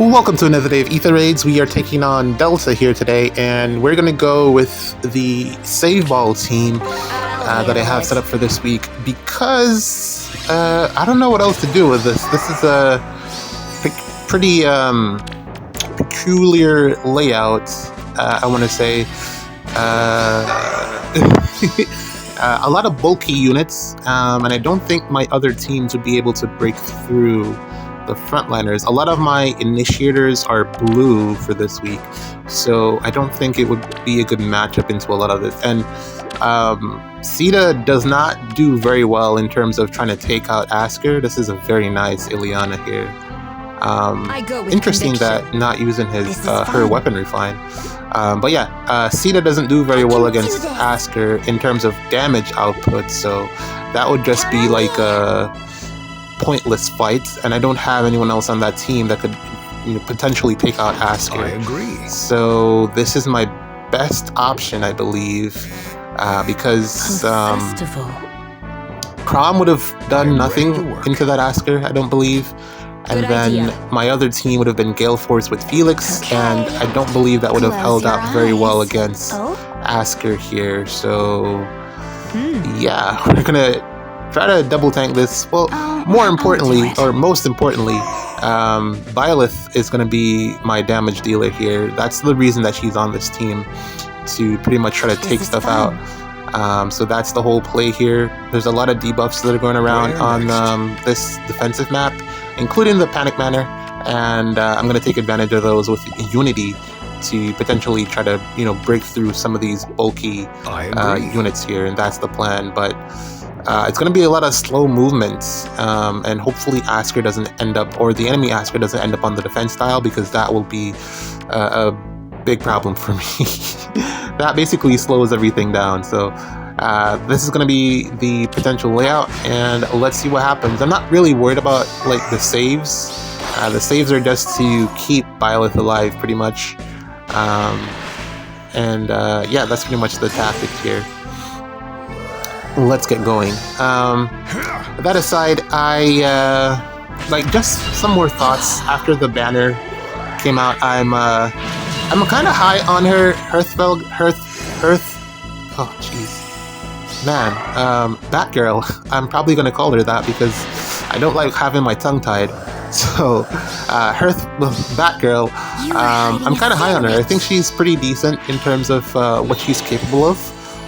Welcome to another day of Ether Raids. We are taking on Delta here today, and we're going to go with the Save Ball team that I have set up for this week because I don't know what else to do with this. This is a pretty peculiar layout, I want to say. A lot of bulky units, and I don't think my other teams would be able to break through the frontliners. A lot of my initiators are blue for this week, so I don't think it would be a good matchup into a lot of this. And Sita does not do very well in terms of trying to take out Astra. This is a very nice Ileana here. Interesting that not using her weaponry fine. But yeah, Sita doesn't do very well against Astra in terms of damage output, so that would just be like a pointless fight, and I don't have anyone else on that team that could potentially take out Astra. I agree. So this is my best option, I believe, because Crom would have done nothing into that Astra, I don't believe. And then my other team would have been Gale Force with Felix, and I don't believe that would have held out very well against Astra here. So yeah, we're gonna try to double tank this. Well, more importantly, or most importantly, Byleth is going to be my damage dealer here. That's the reason that she's on this team, to pretty much try to take stuff out. So that's the whole play here. There's a lot of debuffs that are going around on this defensive map, including the Panic Manor, and I'm going to take advantage of those with Unity to potentially try to, break through some of these bulky units here, and that's the plan. But it's going to be a lot of slow movements, and hopefully Astra doesn't end up, or the enemy Astra doesn't end up on the defense tile, because that will be a big problem for me. That basically slows everything down. So this is going to be the potential layout, and let's see what happens. I'm not really worried about the saves. The saves are just to keep Byleth alive, pretty much. Yeah, that's pretty much the tactic here. Let's get going. That aside, I just some more thoughts after the banner came out. I'm kind of high on her oh jeez, man, Batgirl. I'm probably gonna call her that because I don't like having my tongue tied. So Batgirl, I'm kind of high on her. I think she's pretty decent in terms of what she's capable of.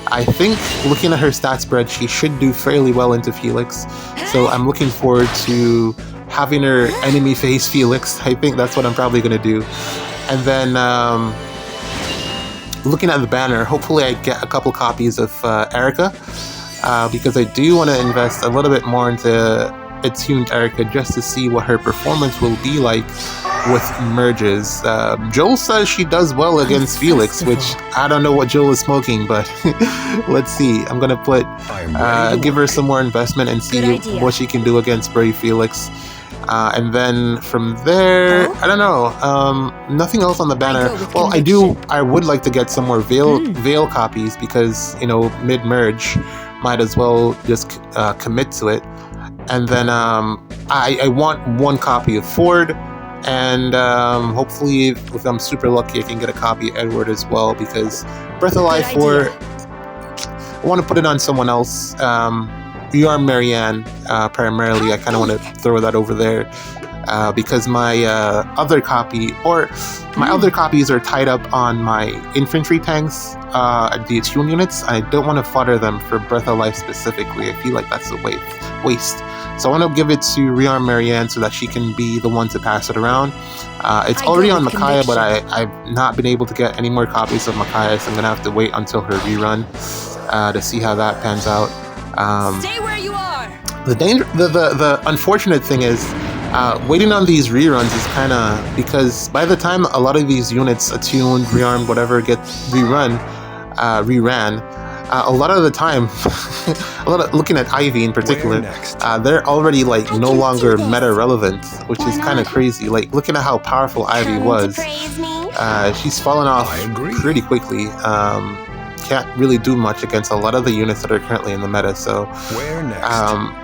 I think, looking at her stat spread, she should do fairly well into Felix. So I'm looking forward to having her enemy face Felix. I think that's what I'm probably going to do. And then, looking at the banner, hopefully I get a couple copies of Erica, because I do want to invest a little bit more into attuned Erica just to see what her performance will be like with merges. Joel says she does well against Felix, which I don't know what Joel is smoking, but let's see. I'm gonna give her some more investment and see what she can do against Brave Felix. And then from there, I don't know. Nothing else on the banner. Well, I would like to get some more Veil copies, because mid-merge might as well just commit to it. And then I want one copy of Ford, and hopefully, if I'm super lucky, I can get a copy of Edward as well, because Breath of Life 4, I want to put it on someone else. Rearm Marianne, primarily. I kind of want to throw that over there, because my other copies are tied up on my infantry tanks, the attune units. I don't want to fodder them for Breath of Life specifically. I feel like that's a waste. So I want to give it to Rearm Marianne so that she can be the one to pass it around. It's already on Micaiah, but I've not been able to get any more copies of Micaiah, so I'm going to have to wait until her rerun to see how that pans out. Stay where you are. The unfortunate thing is, waiting on these reruns is kind of, because by the time a lot of these units, attuned, rearmed, whatever, get reran, a lot of the time, looking at Ivy in particular, they're already no longer meta relevant, which is kind of crazy. Looking at how powerful Ivy was, she's fallen off pretty quickly. Can't really do much against a lot of the units that are currently in the meta, so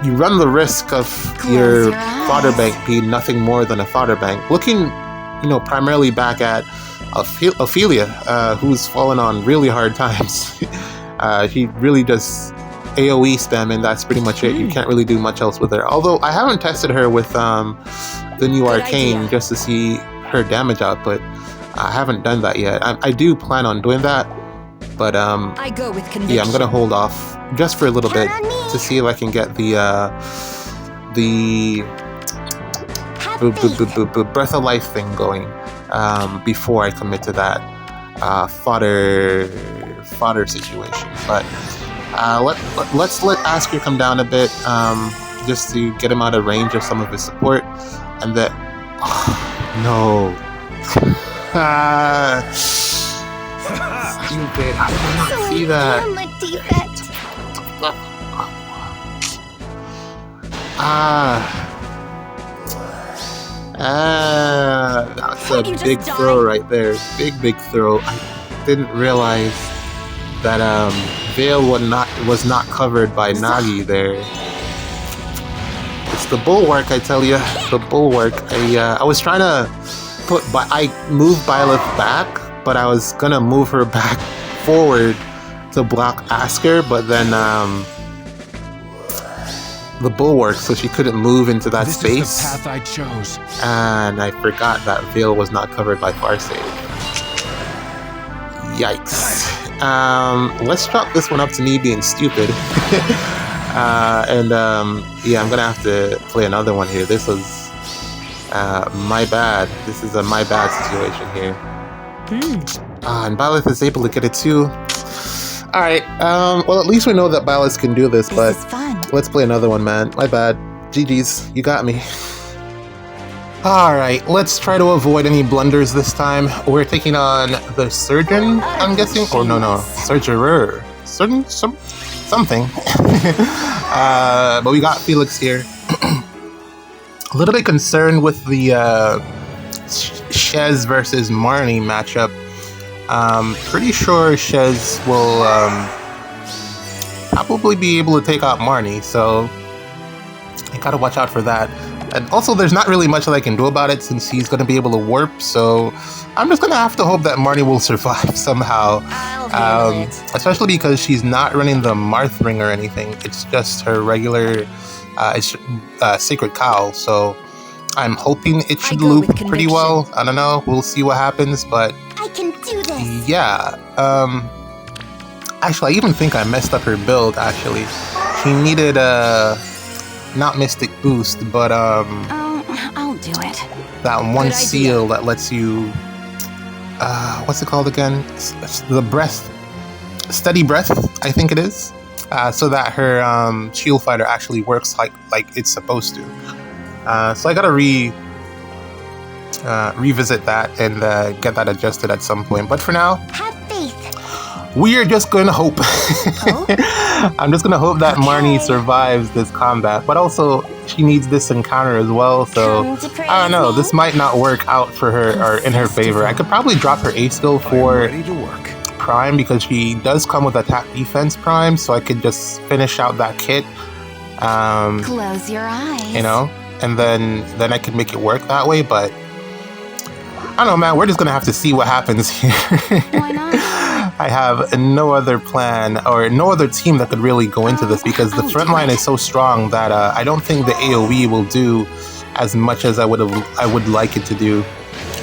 you run the risk of your fodder bank being nothing more than a fodder bank. Looking primarily back at Ophelia, who's fallen on really hard times. She really just AoE spam, and that's pretty much it. You can't really do much else with her. Although I haven't tested her with the new Arcane just to see her damage output. I haven't done that yet. I do plan on doing that, but I go with conviction. yeah, I'm gonna hold off just for a little bit to see if I can get the Breath of Life thing going before I commit to that fodder situation. But let's let Astra come down a bit, just to get him out of range of some of his support, and then no. Stupid! How did I not see that? That's a big throw right there. Big throw. I didn't realize that Veil was not covered by Nagi there. It's the bulwark, I tell you. The bulwark. I was trying to I moved Byleth back, but I was gonna move her back forward to block Asker, but then the bulwark, so she couldn't move into that space. This is the path I chose. And I forgot that Veil was not covered by Farsight. Yikes. Let's chalk this one up to me being stupid. Yeah, I'm gonna have to play another one here. This was my bad. This is a my bad situation here. And Byleth is able to get it too. Alright, well, at least we know that Byleth can do this, but let's play another one, man. My bad. GG's, you got me. Alright, let's try to avoid any blunders this time. We're taking on the Surgeon, I'm guessing? Or no, Surgerer. Something. But we got Felix here. A little bit concerned with the Shez versus Marnie matchup. Pretty sure Shez will probably be able to take out Marnie, so I gotta watch out for that. And also, there's not really much that I can do about it since he's gonna be able to warp, so I'm just gonna have to hope that Marnie will survive somehow. Especially because she's not running the Marth ring or anything. It's just her regular Sacred Cowl, so I'm hoping it should loop pretty well. I don't know, we'll see what happens, but I can do this. Yeah, actually I even think I messed up her build, actually. She needed not Mystic Boost, but I'll do it. that one seal that lets you what's it called again? The breath, steady breath, I think it is. So that her shield fighter actually works like it's supposed to. So I gotta revisit that and get that adjusted at some point. But for now, have faith. We are just gonna hope. Oh? I'm just gonna hope that Marnie survives this combat. But also, she needs this encounter as well. So I don't know. This might not work out for her or in her favor. I could probably drop her A skill for Prime because she does come with attack defense Prime. So I could just finish out that kit. Close your eyes. You know, and then I could make it work that way. But I don't know, man. We're just gonna have to see what happens here. Why not? I have no other plan or no other team that could really go into this because the front line is so strong that I don't think the AoE will do as much as I would like it to do.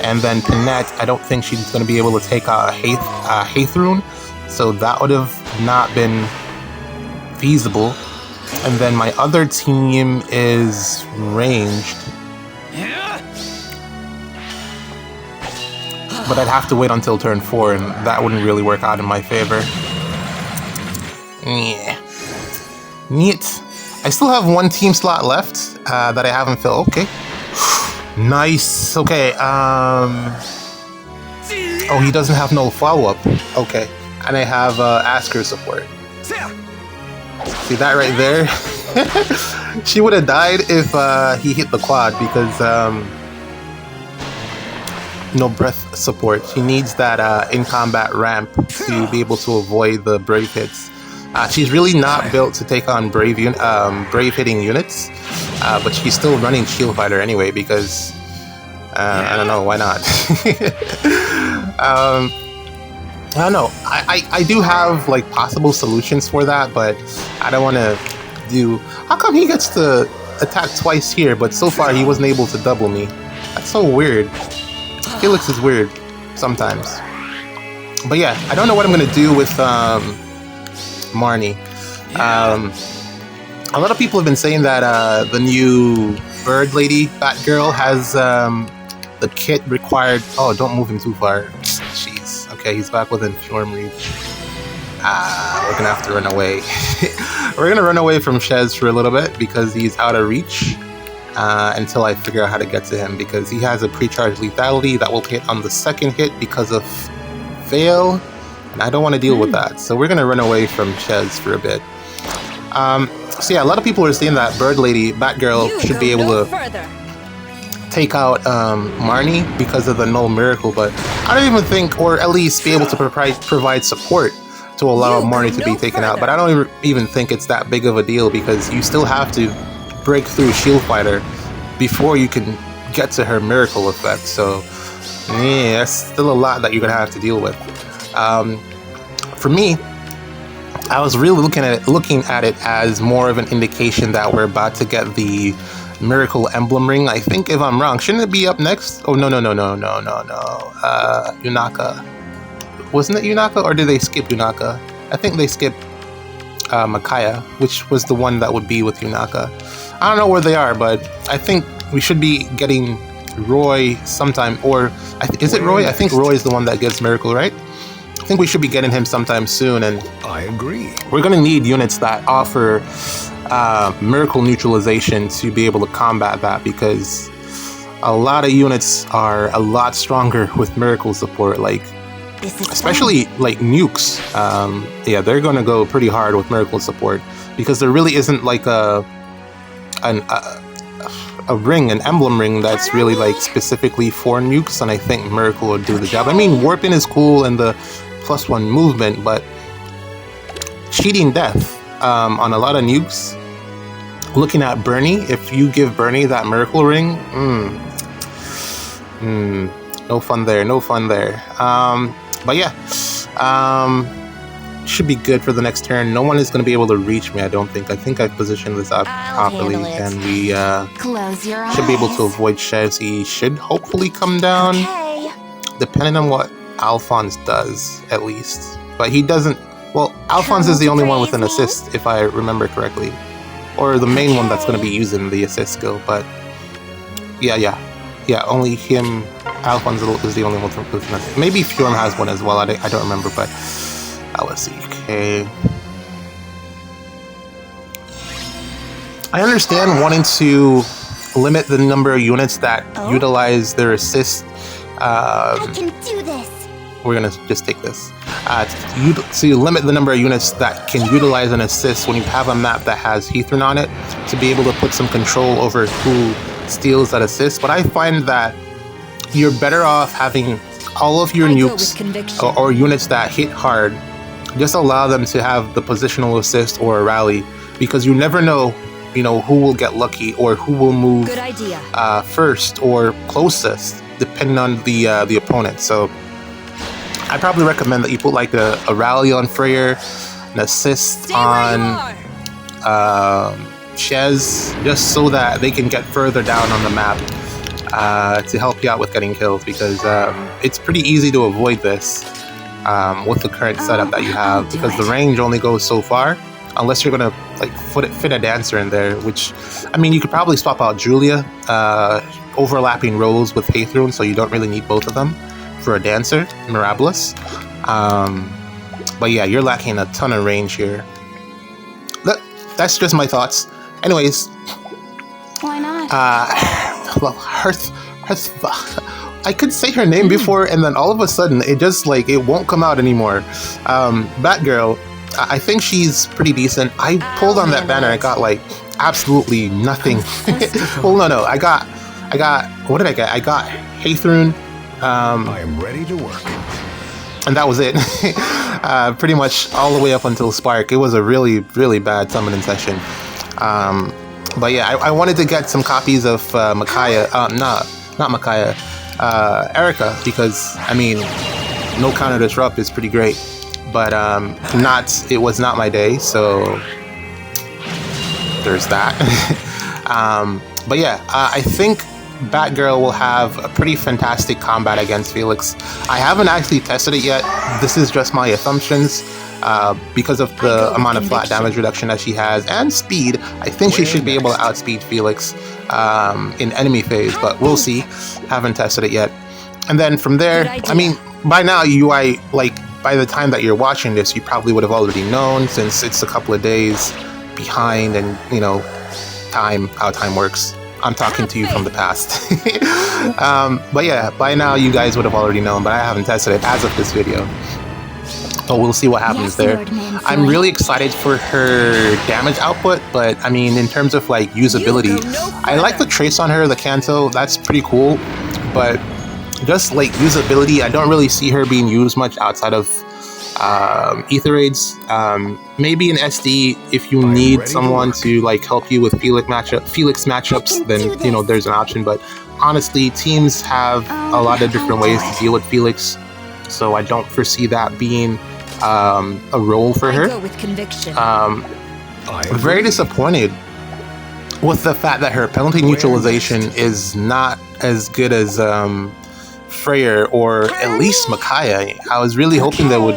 And then Pinette, I don't think she's going to be able to take a Haithrune, so that would have not been feasible. And then my other team is ranged. But I'd have to wait until turn 4, and that wouldn't really work out in my favor. Yeah. Neat. I still have one team slot left that I haven't filled. Okay. Nice. Okay. Oh, he doesn't have no follow-up. Okay. And I have Asker support. See that right there? She would have died if he hit the quad because... no breath support. She needs that in-combat ramp to be able to avoid the brave hits. She's really not built to take on brave hitting units, but she's still running shield fighter anyway because I don't know, why not? I don't know. I do have like possible solutions for that, but I don't want to do. How come he gets to attack twice here, but so far he wasn't able to double me? That's so weird. Felix is weird sometimes. But yeah, I don't know what I'm gonna do with Marnie. A lot of people have been saying that the new Bird Lady Batgirl has the kit required. Oh, don't move him too far. Jeez. Okay, he's back within Fjorm reach. We're gonna have to run away. We're gonna run away from Shez for a little bit because he's out of reach until I figure out how to get to him, because he has a pre-charged lethality that will hit on the second hit because of Veil, and I don't want to deal with that. So we're gonna run away from Shez for a bit. So yeah, a lot of people are saying that Bird Lady Batgirl should be able to take out Marnie because of the null miracle, but I don't even think, or at least be able to provide support to allow Marnie to be taken out. But I don't even think it's that big of a deal, because you still have to break through Shield Fighter before you can get to her miracle effect. So yeah, that's still a lot that you're gonna have to deal with. For me, I was really looking at it as more of an indication that we're about to get the Miracle Emblem Ring. I think, if I'm wrong, shouldn't it be up next? Oh, no. Yunaka. Wasn't it Yunaka, or did they skip Yunaka? I think they skipped Makaya, which was the one that would be with Yunaka. I don't know where they are, but I think we should be getting Roy sometime, or is it Roy? I think Roy is the one that gives Miracle, right? I think we should be getting him sometime soon, and I agree. We're going to need units that offer miracle neutralization to be able to combat that, because a lot of units are a lot stronger with miracle support, like especially like nukes. Yeah, they're going to go pretty hard with miracle support, because there really isn't like a ring, an emblem ring that's really like specifically for nukes, and I think miracle would do the job. I mean, warping is cool and the +1 movement, but cheating death on a lot of nukes. Looking at Bernie, if you give Bernie that miracle ring, no fun there, no fun there. But yeah, should be good for the next turn. No one is going to be able to reach me, I don't think. I think I've positioned this up properly, and we should be able to avoid Shez. He should hopefully come down, depending on what Alphonse does, at least. But he doesn't. Well, Alphonse is the only one with an assist, if I remember correctly, or the main one that's going to be using the assist skill. But yeah, only him. Alphonse is the only one with an assist. Maybe Fjorm has one as well. I don't remember, but let's see. Okay, I understand wanting to limit the number of units that utilize their assist. I can do this. We're gonna just take this. So you limit the number of units that can utilize an assist when you have a map that has Heathrin on it, to be able to put some control over who steals that assist. But I find that you're better off having all of your nukes or units that hit hard. Just allow them to have the positional assist or a rally, because you never know, who will get lucky or who will move first or closest, depending on the opponent. So I probably recommend that you put like a rally on Freyr, an assist on Shez, just so that they can get further down on the map to help you out with getting kills, because it's pretty easy to avoid this with the current setup that you have, because the range only goes so far, unless you're gonna like fit a dancer in there, which, I mean, you could probably swap out Julia, overlapping roles with Heathrun, so you don't really need both of them for a dancer, Mirabilis. But yeah, you're lacking a ton of range here. That's just my thoughts. Anyways, why not? Well, Hearth, I could say her name before, and then all of a sudden it just like it won't come out anymore. Batgirl, I think she's pretty decent. I pulled on that banner, I got like absolutely nothing. Well, no, I got. What did I get? I got Heathrun. I am ready to work. And that was it. Pretty much all the way up until Spark. It was a really, really bad summoning session. But yeah, I wanted to get some copies of Makaya. not Micaiah, Erica, because I mean, no counter disrupt is pretty great, but it was not my day, so there's that. But yeah, I think Batgirl will have a pretty fantastic combat against Felix. I haven't actually tested it yet. This is just my assumptions. Because of the amount of flat damage reduction that she has and speed, I think she should be able to outspeed Felix in enemy phase, but we'll see. Haven't tested it yet. And then from there, I mean, by now by the time that you're watching this, you probably would have already known, since it's a couple of days behind, and you know how time works. I'm talking to you from the past. But yeah, by now you guys would have already known, but I haven't tested it as of this video. So we'll see what happens there. I'm really excited for her damage output, but I mean, in terms of like usability, I like the trace on her, the Kanto, that's pretty cool, but just like usability, I don't really see her being used much outside of Ether raids. Maybe in SD, if you need someone to like help you with Felix matchups, then you know there's an option, but honestly, teams have a lot of different ways to deal with Felix, so I don't foresee that being a role for her. Go with conviction. I'm very disappointed with the fact that her penalty neutralization is not as good as Freyr, or at least Micaiah. I was really hoping they would,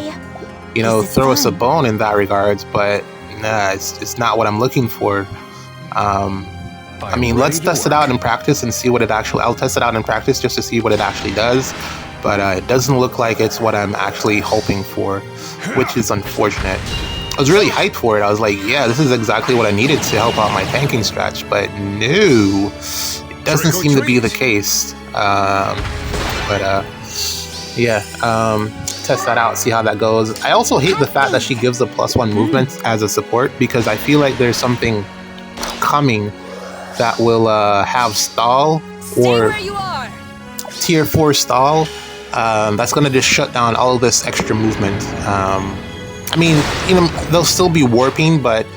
you know, throw us a bone in that regards, but nah, it's not what I'm looking for. I mean, let's test it out in practice and see what it actually. I'll test it out in practice just to see what it actually does, but it doesn't look like it's what I'm actually hoping for, which is unfortunate. I was really hyped for it. I was like, yeah, this is exactly what I needed to help out my tanking stretch, but no, it doesn't seem to be the case. Yeah, test that out, see how that goes. I also hate the fact that she gives a +1 movement as a support, because I feel like there's something coming that will have stall or tier 4 stall. That's gonna just shut down all of this extra movement. I mean, you know, they'll still be warping, but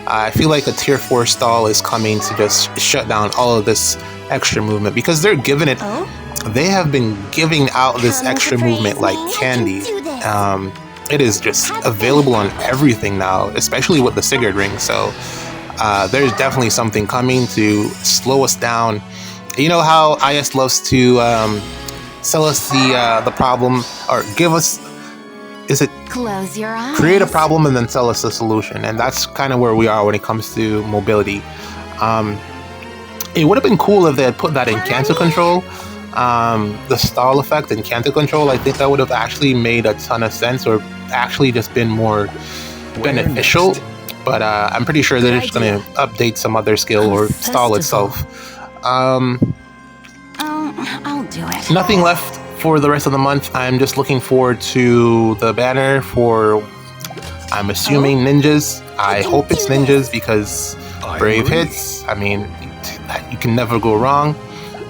I feel like a tier 4 stall is coming to just shut down all of this extra movement, because they're giving it. They have been giving out this extra movement like candy. It is just available on everything now, especially with the Sigurd ring. So there's definitely something coming to slow us down. You know how IS loves to sell us the problem, or give us, Close your eyes. create a problem and then sell us a solution, and that's kind of where we are when it comes to mobility. It would have been cool if they had put that in Kanto control. The stall effect in Kanto control, I think that would have actually made a ton of sense, or actually just been more beneficial. But I'm pretty sure they're just going to update some other skill or stall itself. I'll do it. Nothing left for the rest of the month. I'm just looking forward to the banner for, I'm assuming, ninjas. I hope it's ninjas, because brave hits, I mean, you can never go wrong.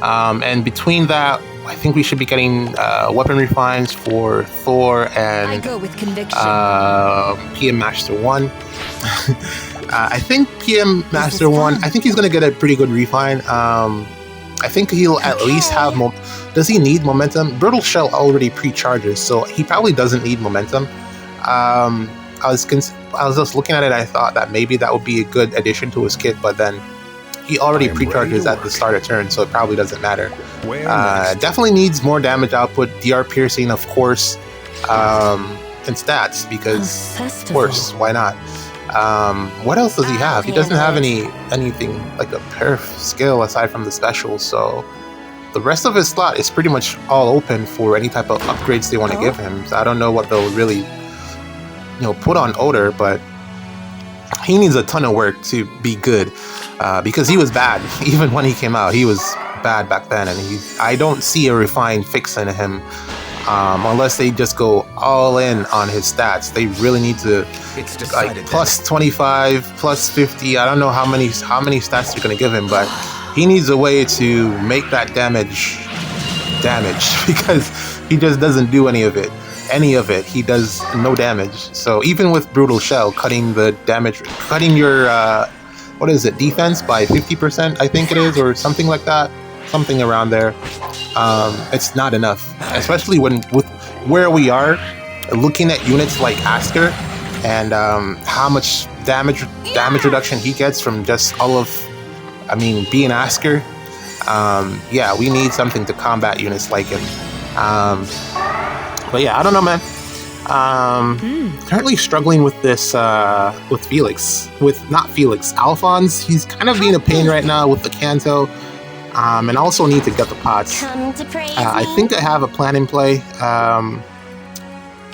And between that, I think we should be getting weapon refines for Thor and I go with conviction. PM Master 1. I think PM Master 1, I think he's going to get a pretty good refine. I think he'll at least have... Does he need momentum? Brutal Shell already pre-charges, so he probably doesn't need momentum. I was just looking at it, I thought that maybe that would be a good addition to his kit, but then he already pre-charges at the start of turn, so it probably doesn't matter. Definitely needs more damage output, DR piercing, of course, and stats, because, of course, why not? What else does he have? He doesn't have anything like a perf skill aside from the special, so the rest of his slot is pretty much all open for any type of upgrades they want to give him. So I don't know what they'll really, you know, put on Oder, but he needs a ton of work to be good, because he was bad. Even when he came out, he was bad back then, and I don't see a refined fix in him, unless they just go all in on his stats. They really need to, like, plus 25, plus 50. I don't know how many stats they're going to give him, but he needs a way to make that damage, because he just doesn't do any of it. He does no damage. So even with Brutal Shell, cutting the damage, cutting your what is it, defense by 50%, I think it is, or something like that. something around there. It's not enough, especially with where we are, looking at units like Astra and how much damage reduction he gets from just all of, being Astra. Yeah, we need something to combat units like him. But yeah, I don't know, man. Currently struggling with this, with Felix. Not Felix, Alphonse. He's kind of being a pain right now with the Kanto. And also need to get the pots. I think I have a plan in play.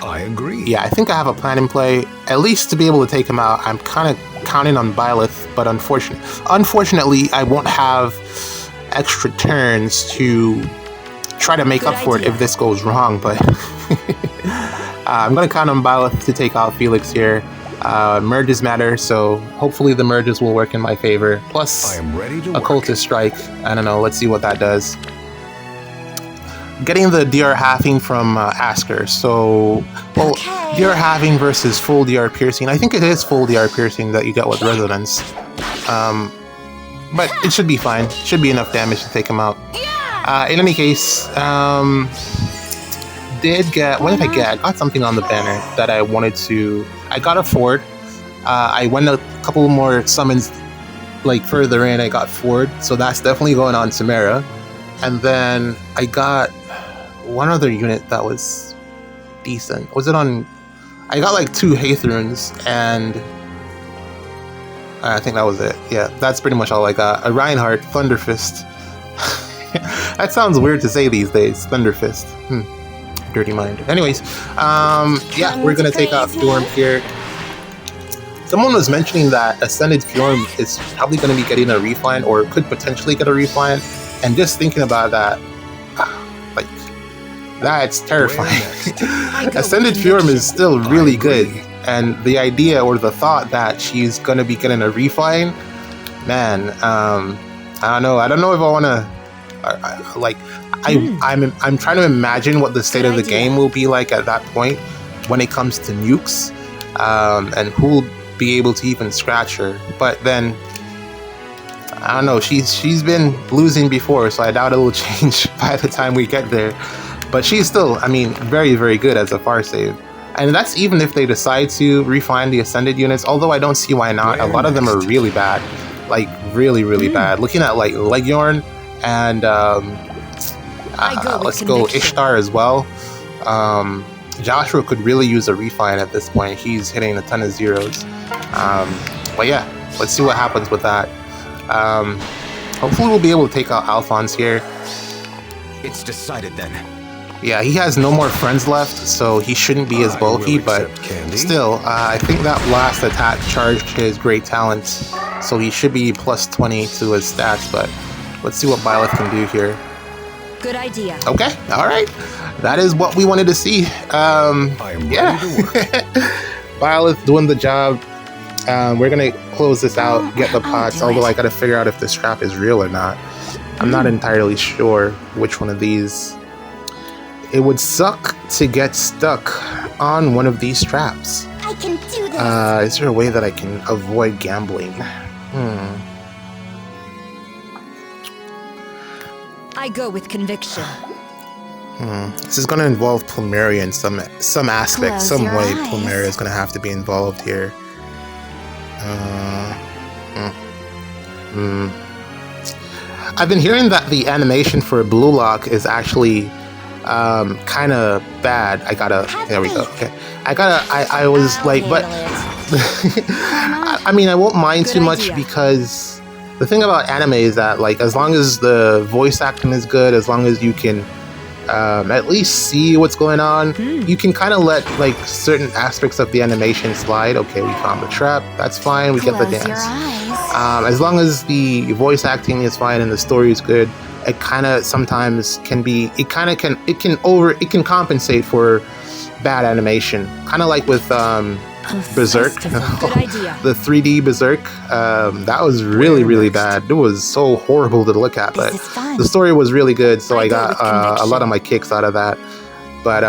I agree. Yeah, I think I have a plan in play, at least to be able to take him out. I'm kind of counting on Byleth, but unfortunately, I won't have extra turns to try to make up for it if this goes wrong, but I'm going to count on Byleth to take out Felix here. Merges matter, so hopefully the merges will work in my favor. Plus, I am ready to Occultist Strike. I don't know, let's see what that does. Getting the DR halving from Astra, so, well, DR halving versus full DR piercing. I think it is full DR piercing that you get with Resonance. But it should be fine. Should be enough damage to take him out. In any case, what did I get? I got something on the banner that I wanted to... I got a Ford. I went a couple more summons like further in. I got Ford, so that's definitely going on Samara. And then I got one other unit that was decent. Was it on... I got like 2 Hathrons, and I think that was it. Yeah, that's pretty much all I got. A Reinhardt, Thunderfist. That sounds weird to say these days, Thunderfist. Dirty mind. Anyways, yeah, we're gonna take out Fjorm here. Someone was mentioning that Ascended Fjorm is probably gonna be getting a refine, or could potentially get a refine, and just thinking about that, like, that's terrifying. Ascended Fjorm is still really good, and the idea or the thought that she's gonna be getting a refine, man, I don't know. I don't know if I wanna, like, I'm trying to imagine what the state of the game will be like at that point when it comes to nukes, and who will be able to even scratch her. But then, I don't know, she's been losing before, so I doubt it will change by the time we get there. But she's still, very, very good as a far save. And that's even if they decide to refine the Ascended units, although I don't see why not. A lot of them are really bad. Like, really, really bad. Looking at, like, Leghorn and... let's go Ishtar as well. Joshua could really use a refine at this point. He's hitting a ton of zeros. But yeah, let's see what happens with that. Hopefully we'll be able to take out Alphonse here. It's decided then. Yeah, he has no more friends left, so he shouldn't be as bulky, but still, I think that last attack charged his great talent, so he should be plus 20 to his stats, but let's see what Byleth can do here. Good idea. Okay, alright. That is what we wanted to see. Yeah. Byleth doing the job. We're gonna close this out, get the pots, although I gotta figure out if this trap is real or not. I'm not entirely sure which one of these. It would suck to get stuck on one of these traps. I can do this. Is there a way that I can avoid gambling? I go with conviction. This is going to involve Plumeria in some aspect, Close some your way. eyes. Plumeria is going to have to be involved here. I've been hearing that the animation for Blue Lock is actually kind of bad. There we go. Okay, I was like, but I won't mind too much because the thing about anime is that, like, as long as the voice acting is good, as long as you can at least see what's going on, you can kind of let, like, certain aspects of the animation slide. Okay, we found the trap. That's fine. We get the Close your dance. eyes. As long as the voice acting is fine and the story is good, it kind of sometimes can be. It can compensate for bad animation. Kind of like with Berserk, Good idea. the 3D Berserk. That was really, really bad. It was so horrible to look at, but This is fun. the story was really good, so I go got with a conviction. lot of my kicks out of that. But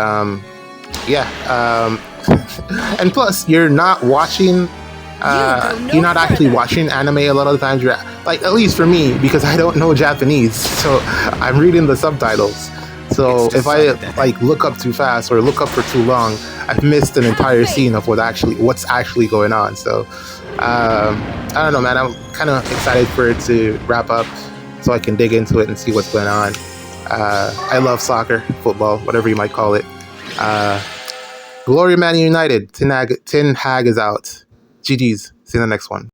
yeah, and plus you're not watching you're not actually watching anime a lot of the times. You're like, at least for me, because I don't know Japanese, so I'm reading the subtitles. So if I like look up too fast or look up for too long, I've missed an entire scene of what's actually going on. So I don't know, man. I'm kind of excited for it to wrap up so I can dig into it and see what's going on. I love soccer, football, whatever you might call it. Glory Man United. Tin Hag is out. GG's. See you in the next one.